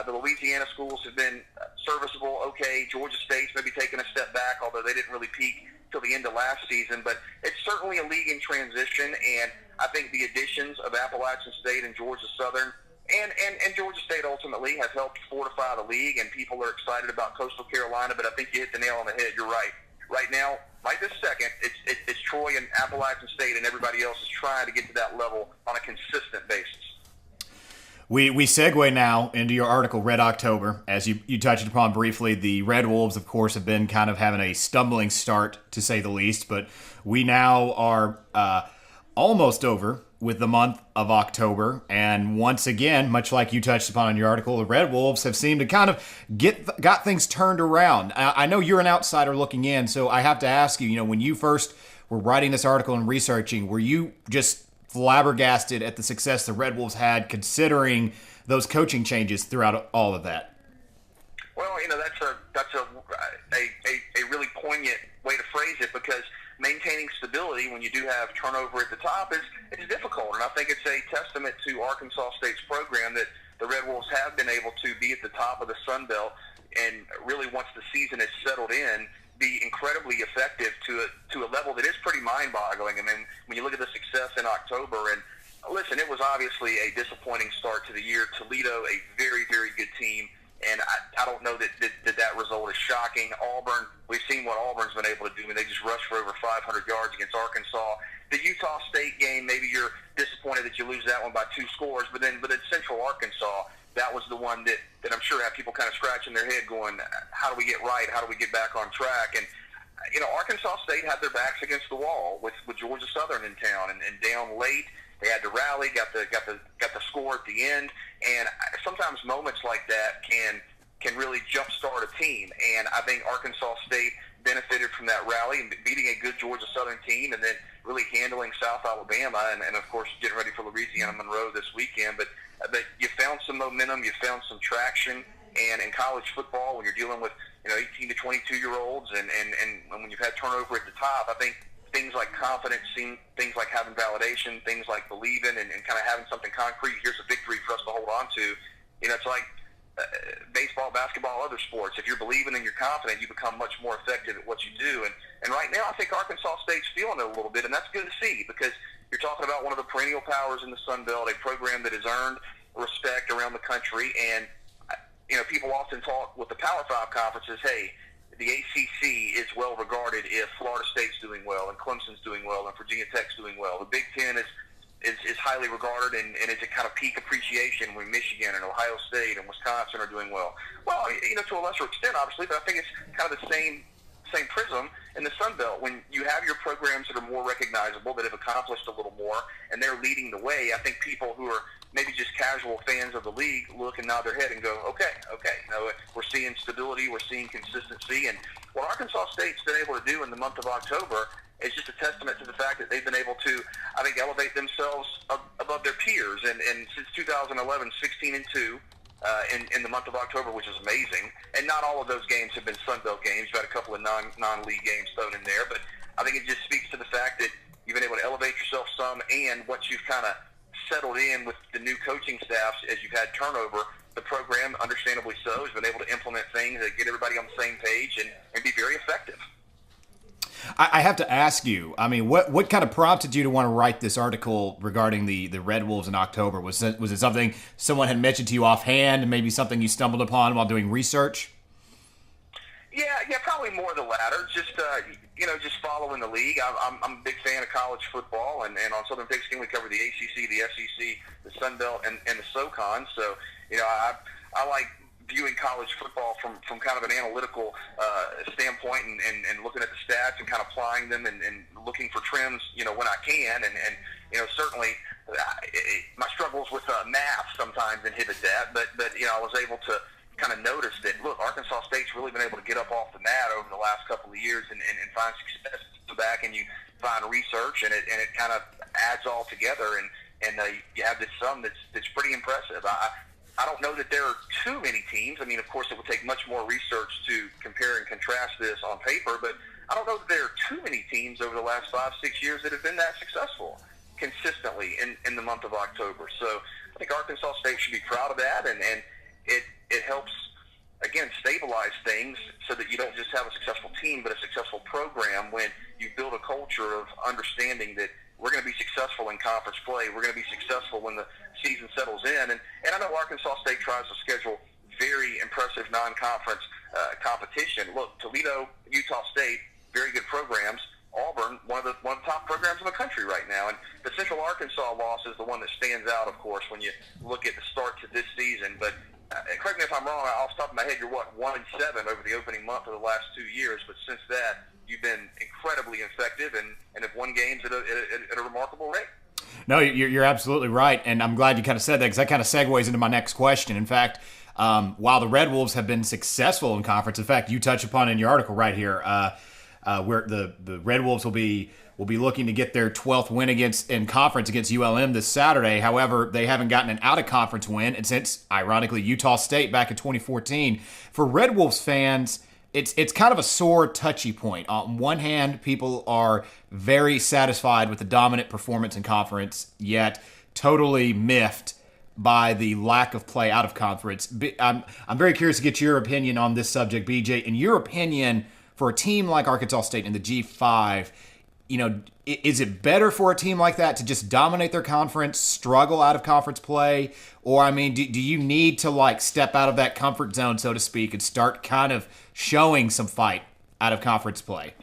The Louisiana schools have been serviceable, okay. Georgia State's maybe taken a step back, although they didn't really peak till the end of last season. But it's certainly a league in transition, and I think the additions of Appalachian State and Georgia Southern and Georgia State ultimately have helped fortify the league, and people are excited about Coastal Carolina. But I think you hit the nail on the head. You're right. Right now, right this second, it's Troy and Appalachian State, and everybody else is trying to get to that level on a consistent basis. We segue now into your article, Red October. As you touched upon briefly, the Red Wolves, of course, have been kind of having a stumbling start, to say the least. But we now are almost over with the month of October. And once again, much like you touched upon in your article, the Red Wolves have seemed to kind of got things turned around. I know you're an outsider looking in, so I have to ask you, when you first were writing this article and researching, were you just flabbergasted at the success the Red Wolves had, considering those coaching changes throughout all of that? Well, that's a really poignant way to phrase it, because maintaining stability when you do have turnover at the top is difficult. And I think it's a testament to Arkansas State's program that the Red Wolves have been able to be at the top of the Sun Belt, and really, once the season is settled in, be incredibly effective to a level that is pretty mind-boggling. I mean, when you look at the success in October, and listen, it was obviously a disappointing start to the year. Toledo, a very, very good team, and I don't know that result is shocking. Auburn, we've seen what Auburn's been able to do, and they just rushed for over 500 yards against Arkansas. The Utah State game, maybe you're disappointed that you lose that one by 2 scores, but then Central Arkansas, that was the one that I'm sure have people kind of scratching their head going, how do we get right? How do we get back on track? And, Arkansas State had their backs against the wall with Georgia Southern in town, and down late. They had to rally, got the score at the end, and sometimes moments like that can really jumpstart a team. And I think Arkansas State benefited from that rally and beating a good Georgia Southern team, and then really handling South Alabama, and of course getting ready for Louisiana Monroe this weekend. But you found some momentum, you found some traction, and in college football, when you're dealing with 18 to 22-year-olds, and when you've had turnover at the top, I think things like confidence, things like having validation, things like believing, and kind of having something concrete. Here's a victory for us to hold on to. It's like baseball, basketball, other sports. If you're believing and you're confident, you become much more effective at what you do. And right now, I think Arkansas State's feeling it a little bit, and that's good to see, because you're talking about one of the perennial powers in the Sun Belt, a program that has earned respect around the country. And people often talk with the Power 5 conferences, hey, the ACC is well regarded if Florida State's doing well, and Clemson's doing well, and Virginia Tech's doing well. The Big Ten is highly regarded, and it's a kind of peak appreciation when Michigan and Ohio State and Wisconsin are doing well. Well, to a lesser extent, obviously, but I think it's kind of the same same prism in the Sunbelt. When you have your programs that are more recognizable, that have accomplished a little more, and they're leading the way, I think people who are maybe just casual fans of the league look and nod their head and go, okay, we're seeing stability, we're seeing consistency. And what Arkansas State's been able to do in the month of October is just a testament to the fact that they've been able to, I think, elevate themselves above their peers. And since 2011, 16-2 in the month of October, which is amazing. And not all of those games have been Sunbelt games. You've had a couple of non-league games thrown in there. But I think it just speaks to the fact that you've been able to elevate yourself some, and once you've kind of settled in with the new coaching staffs, as you've had turnover, the program, understandably so, has been able to implement things that get everybody on the same page and be very effective. I have to ask you, I mean, what kind of prompted you to want to write this article regarding the Red Wolves in October? Was it something someone had mentioned to you offhand, and maybe something you stumbled upon while doing research? Yeah, probably more the latter. Just just following the league. I'm a big fan of college football, and on Southern Pigskin we cover the ACC, the SEC, the Sunbelt, and the SoCon. So I like viewing college football from kind of an analytical standpoint and looking at the stats and kind of applying them and looking for trends, when I can. And certainly my struggles with math sometimes inhibit that. But I was able to kind of notice that, look, Arkansas State's really been able to get up off the mat over the last couple of years and find success back, and you find research, and it kind of adds all together, and you have this sum that's pretty impressive. I don't know that there are too many teams. I mean, of course, it would take much more research to compare and contrast this on paper, but I don't know that there are too many teams over the last 5-6 years that have been that successful consistently in the month of October. So I think Arkansas State should be proud of that, and it helps, again, stabilize things so that you don't just have a successful team, but a successful program when you build a culture of understanding that we're going to be successful in conference play. We're going to be successful when the season settles in. And I know Arkansas State tries to schedule very impressive non-conference competition. Look, Toledo, Utah State, very good programs. Auburn, one of the top programs in the country right now. And the Central Arkansas loss is the one that stands out, of course, when you look at the start to this season. But correct me if I'm wrong, off the top of my head, you're 1-7 over the opening month of the last 2 years. But since that, you've been incredibly effective and have won games at a remarkable rate. No, you're absolutely right, and I'm glad you kind of said that, because that kind of segues into my next question. In fact, while the Red Wolves have been successful in conference, in fact, you touch upon in your article right here, where the Red Wolves will be looking to get their 12th win in conference against ULM this Saturday. However, they haven't gotten an out-of-conference win, and since, ironically, Utah State back in 2014. For Red Wolves fans, it's kind of a sore, touchy point. On one hand, people are very satisfied with the dominant performance in conference, yet totally miffed by the lack of play out of conference. I'm very curious to get your opinion on this subject, BJ. In your opinion, for a team like Arkansas State in the G5, is it better for a team like that to just dominate their conference, struggle out of conference play? Or, I mean, do you need to, step out of that comfort zone, so to speak, and start kind of showing some fight out of conference play?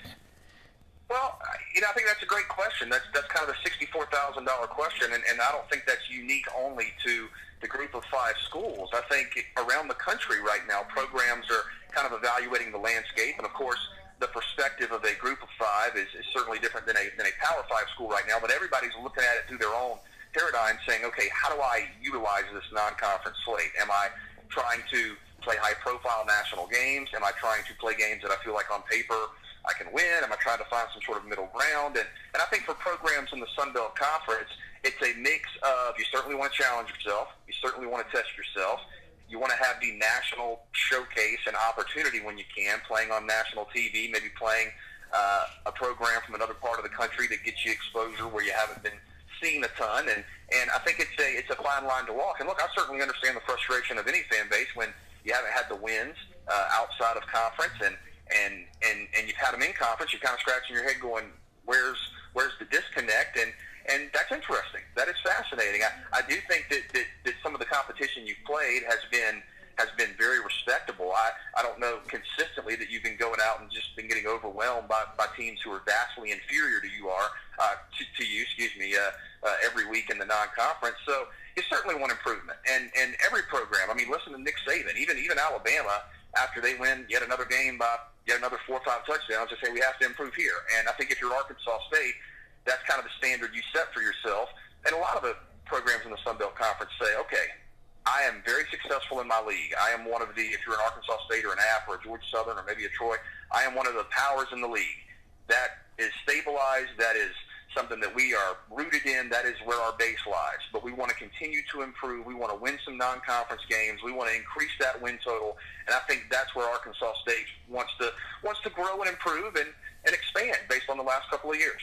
Well, I think that's a great question. That's kind of a $64,000 question, and I don't think that's unique only to the group of 5 schools. I think around the country right now, programs are kind of evaluating the landscape, and of course, the perspective of a group of 5 is certainly different than a Power 5 school right now, but everybody's looking at it through their own paradigm, saying, okay, how do I utilize this non-conference slate? Am I trying to play high-profile national games? Am I trying to play games that I feel like on paper I can win? Am I trying to find some sort of middle ground? And I think for programs in the Sunbelt Conference, it's a mix of, you certainly want to challenge yourself, you certainly want to test yourself, you want to have the national showcase and opportunity when you can, playing on national TV, maybe playing a program from another part of the country that gets you exposure where you haven't been seen a ton. And I think it's a fine line to walk. And look, I certainly understand the frustration of any fan base when you haven't had the wins outside of conference, and you've had them in conference. You're kind of scratching your head going, where's the disconnect? And that's interesting. That is fascinating. I do think that some of the competition you've played has been very respectable. I don't know consistently that you've been going out and just been getting overwhelmed by teams who are vastly inferior to you every week in the non-conference. So you certainly want improvement. And every program, I mean, listen to Nick Saban, even Alabama, after they win yet another game by get another 4 or 5 touchdowns and say we have to improve here. And I think if you're Arkansas State, that's kind of the standard you set for yourself. And a lot of the programs in the Sunbelt Conference say, okay, I am very successful in my league. I am one of the, if you're an Arkansas State or an App or a Georgia Southern or maybe a Troy, I am one of the powers in the league. That is stabilized. That is something that we are rooted in. That is where our base lies. But we want to continue to improve. We want to win some non-conference games. We want to increase that win total. And I think that's where Arkansas State wants to grow and improve and expand based on the last couple of years.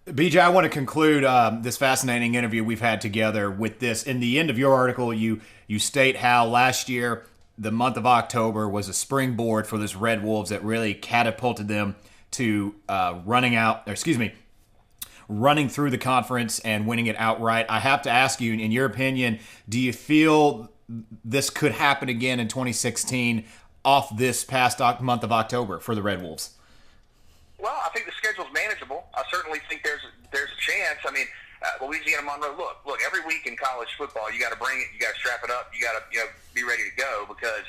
BJ, I want to conclude this fascinating interview we've had together with this. In the end of your article, you state how last year, the month of October, was a springboard for this Red Wolves that really catapulted them to running through the conference and winning it outright. I have to ask you, in your opinion, do you feel this could happen again in 2016 off this past month of October for the Red Wolves? Well, I think the schedule's manageable. I certainly think there's a chance. I mean, Louisiana Monroe. Look. Every week in college football, you got to bring it. You got to strap it up. You got to be ready to go because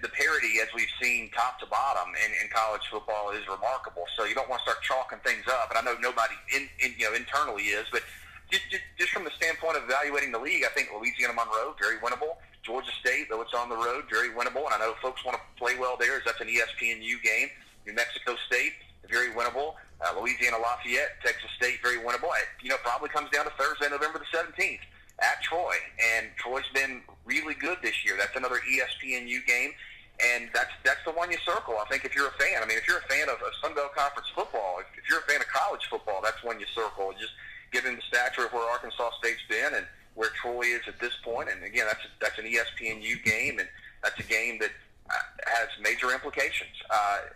the parity, as we've seen top to bottom in college football, is remarkable. So you don't want to start chalking things up. And I know nobody internally is, but just from the standpoint of evaluating the league, I think Louisiana Monroe, very winnable. Georgia State, though it's on the road, very winnable. And I know folks want to play well there. That's an ESPNU game. New Mexico State, very winnable. Louisiana Lafayette, Texas State, very winnable. It probably comes down to Thursday, November the 17th at Troy. And Troy's been really good this year. That's another ESPNU game. And that's the one you circle. I think if you're a fan, if you're a fan of Sunbelt Conference football, if you're a fan of college football, that's one you circle. Just given the stature of where Arkansas State's been and where Troy is at this point. And again, that's an ESPNU game, and that's a game that has major implications.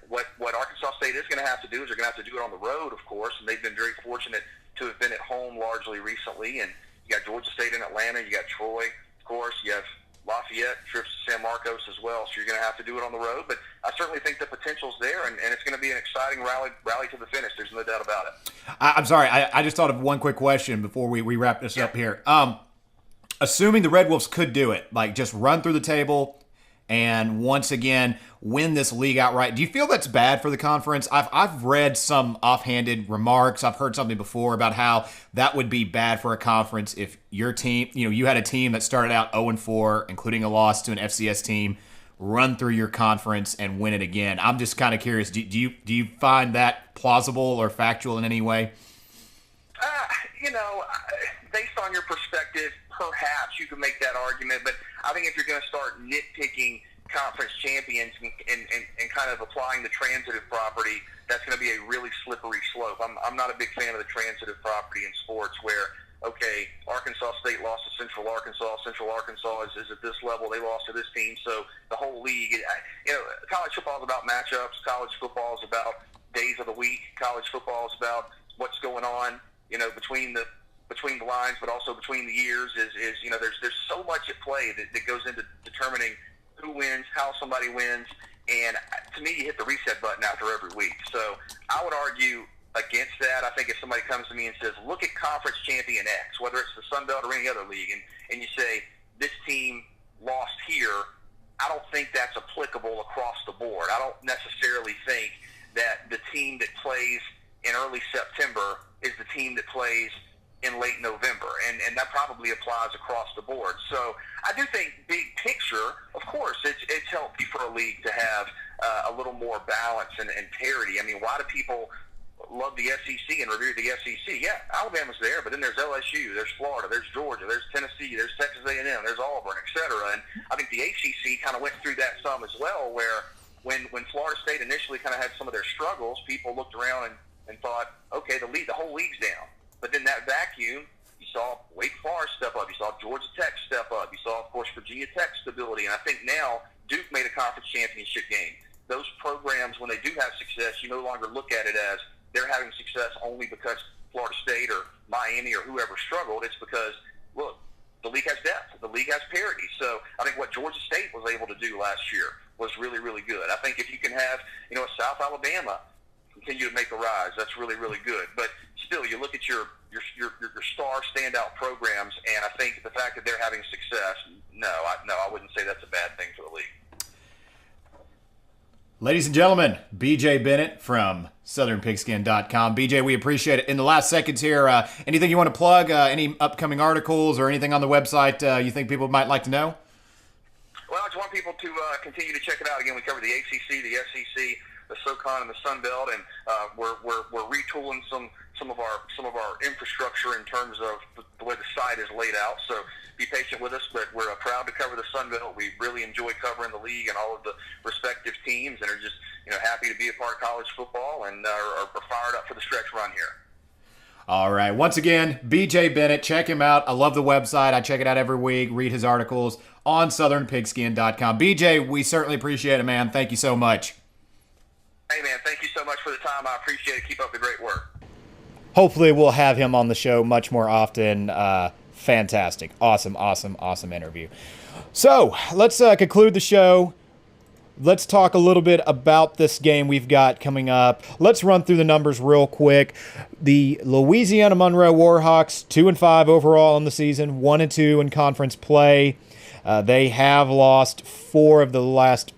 What Arkansas State is going to have to do is they're going to have to do it on the road, of course, and they've been very fortunate to have been at home largely recently. And you got Georgia State in Atlanta, you got Troy, of course, you have Lafayette, trips to San Marcos as well, so you're going to have to do it on the road. But I certainly think the potential's there, and it's going to be an exciting rally to the finish. There's no doubt about it. I'm sorry, I just thought of one quick question before we wrap this up here. Assuming the Red Wolves could do it, like just run through the table and once again win this league outright, do you feel that's bad for the conference? I've read some offhanded remarks. I've heard something before about how that would be bad for a conference if your team, you had a team that started out 0-4, including a loss to an FCS team, run through your conference and win it again. I'm just kind of curious. Do you find that plausible or factual in any way? Based on your perspective, perhaps you can make that argument, but I think if you're going to start nitpicking conference champions and kind of applying the transitive property, that's going to be a really slippery slope. I'm not a big fan of the transitive property in sports where, okay, Arkansas State lost to Central Arkansas. Central Arkansas is at this level. They lost to this team. So the whole league, college football is about matchups. College football is about days of the week. College football is about what's going on, between the lines, but also between the years there's so much at play that goes into determining who wins, how somebody wins, and to me, you hit the reset button after every week. So I would argue against that. I think if somebody comes to me and says, look at conference champion X, whether it's the Sunbelt or any other league, and you say, this team lost here, I don't think that's applicable across the board. I don't necessarily think that the team that plays in early September is the team that plays in late November, and that probably applies across the board. So I do think big picture, of course, it's healthy for a league to have a little more balance and parity. Why do people love the SEC and revere the SEC? Yeah, Alabama's there, but then there's LSU, there's Florida, there's Georgia, there's Tennessee, there's Texas A&M, there's Auburn, et cetera. And I think the ACC kind of went through that some as well, where when Florida State initially kind of had some of their struggles, people looked around and thought, okay, the whole league's down. But then that vacuum, you saw Wake Forest step up. You saw Georgia Tech step up. You saw, of course, Virginia Tech stability. And I think now Duke made a conference championship game. Those programs, when they do have success, you no longer look at it as they're having success only because Florida State or Miami or whoever struggled. It's because, look, the league has depth. The league has parity. So I think what Georgia State was able to do last year was really, really good. I think if you can have, a South Alabama continue to make a rise, that's really, really good. But still, you look at your star standout programs, and I think the fact that they're having success, I wouldn't say that's a bad thing for the league. Ladies and gentlemen, BJ Bennett from SouthernPigskin.com. BJ, we appreciate it. In the last seconds here, anything you want to plug, any upcoming articles or anything on the website you think people might like to know? Well, I just want people to continue to check it out. Again, we cover the ACC, the SEC, the SoCon, and the Sunbelt, and we're retooling some of our infrastructure in terms of the way the site is laid out. So be patient with us, but we're proud to cover the Sunbelt. We really enjoy covering the league and all of the respective teams, and are just happy to be a part of college football, and are fired up for the stretch run here. All right. Once again, BJ Bennett, check him out. I love the website. I check it out every week, read his articles on SouthernPigskin.com. BJ, we certainly appreciate it, man. Thank you so much. Hey, man, thank you so much for the time. I appreciate it. Keep up the great work. Hopefully we'll have him on the show much more often. Fantastic. Awesome interview. So let's conclude the show. Let's talk a little bit about this game we've got coming up. Let's run through the numbers real quick. The Louisiana Monroe Warhawks, 2-5 overall in the season, 1-2 in conference play. They have lost four of the last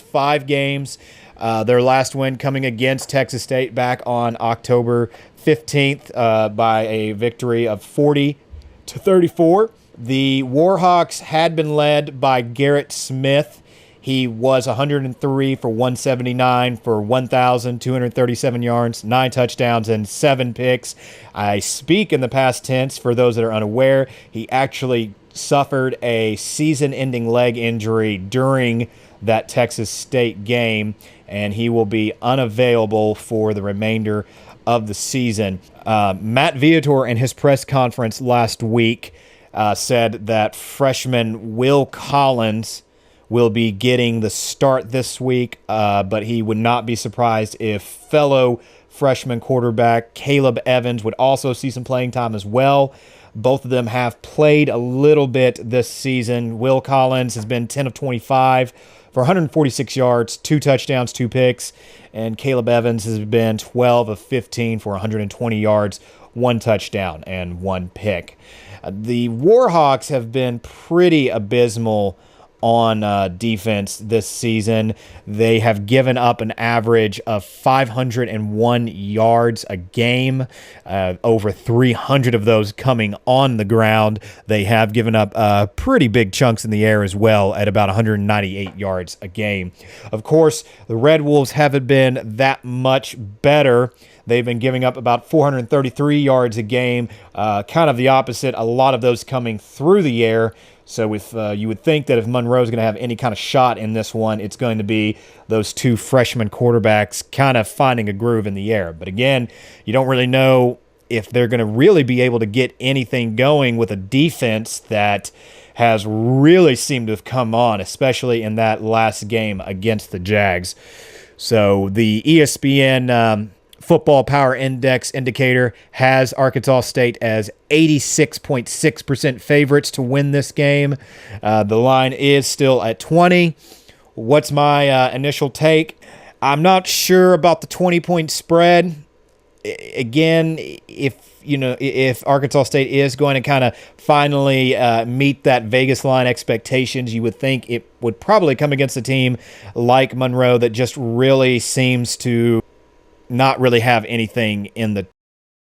5 games. Their last win coming against Texas State back on October 15th by a victory of 40-34. The Warhawks had been led by Garrett Smith. He was 103 for 179 for 1,237 yards, 9 touchdowns, and 7 picks. I speak in the past tense for those that are unaware. He actually suffered a season-ending leg injury during that Texas State game, and he will be unavailable for the remainder of the season. Matt Viator in his press conference last week said that freshman Will Collins will be getting the start this week, but he would not be surprised if fellow freshman quarterback Caleb Evans would also see some playing time as well. Both of them have played a little bit this season. Will Collins has been 10 of 25 for 146 yards, 2 touchdowns, 2 picks, and Caleb Evans has been 12 of 15 for 120 yards, 1 touchdown, and 1 pick. The Warhawks have been pretty abysmal on defense this season. They have given up an average of 501 yards a game, over 300 of those coming on the ground. They have given up pretty big chunks in the air as well at about 198 yards a game. Of course, the Red Wolves haven't been that much better. They've been giving up about 433 yards a game, kind of the opposite, a lot of those coming through the air. So if you would think that if Monroe's going to have any kind of shot in this one, it's going to be those 2 freshman quarterbacks kind of finding a groove in the air. But again, you don't really know if they're going to really be able to get anything going with a defense that has really seemed to have come on, especially in that last game against the Jags. So the ESPN Football Power Index indicator has Arkansas State as 86.6% favorites to win this game. The line is still at 20. What's my initial take? I'm not sure about the 20-point spread. Again, if Arkansas State is going to kind of finally meet that Vegas line expectations, you would think it would probably come against a team like Monroe that just really seems to not really have anything in the